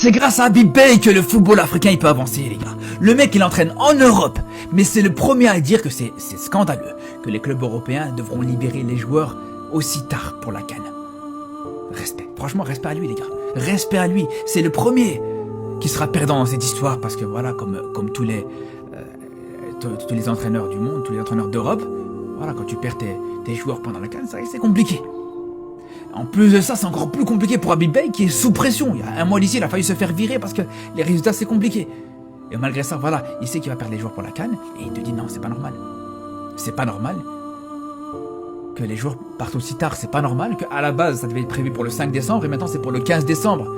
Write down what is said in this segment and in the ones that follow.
C'est grâce à Habib Beye que le football africain il peut avancer, les gars. Le mec il entraîne en Europe, mais c'est le premier à dire que c'est scandaleux que les clubs européens devront libérer les joueurs aussi tard pour la CAN. Respect, franchement respect à lui les gars. Respect à lui, c'est le premier qui sera perdant dans cette histoire parce que voilà, comme tous les entraîneurs du monde, tous les entraîneurs d'Europe, voilà, quand tu perds tes joueurs pendant la CAN, c'est compliqué. En plus de ça, c'est encore plus compliqué pour Habib Beye qui est sous pression. Il y a un mois d'ici, il a failli se faire virer parce que les résultats, c'est compliqué. Et malgré ça, voilà, il sait qu'il va perdre les joueurs pour la CAN et il te dit non, c'est pas normal. C'est pas normal que les joueurs partent aussi tard. C'est pas normal qu'à la base, ça devait être prévu pour le 5 décembre et maintenant c'est pour le 15 décembre.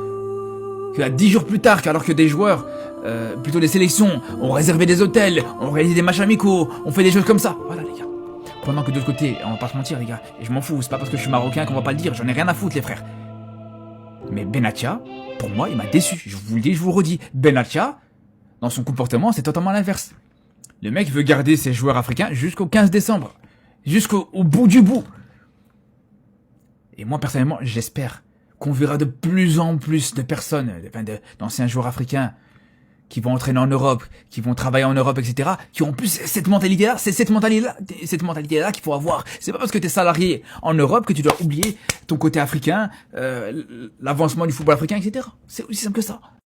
Qu'à 10 jours plus tard, alors que des joueurs, plutôt des sélections, ont réservé des hôtels, ont réalisé des matchs amicaux, ont fait des choses comme ça. Voilà les gars. Pendant que de l'autre côté, on va pas se mentir les gars, et je m'en fous, c'est pas parce que je suis marocain qu'on va pas le dire, j'en ai rien à foutre les frères. Mais Benatia, pour moi, il m'a déçu, je vous le dis, je vous le redis. Benatia, dans son comportement, c'est totalement l'inverse. Le mec veut garder ses joueurs africains jusqu'au 15 décembre, jusqu'au bout du bout. Et moi, personnellement, j'espère qu'on verra de plus en plus de personnes, d'anciens joueurs africains, qui vont entraîner en Europe, qui vont travailler en Europe, etc., qui ont plus cette mentalité-là, c'est cette mentalité-là qu'il faut avoir. C'est pas parce que t'es salarié en Europe que tu dois oublier ton côté africain, l'avancement du football africain, etc. C'est aussi simple que ça.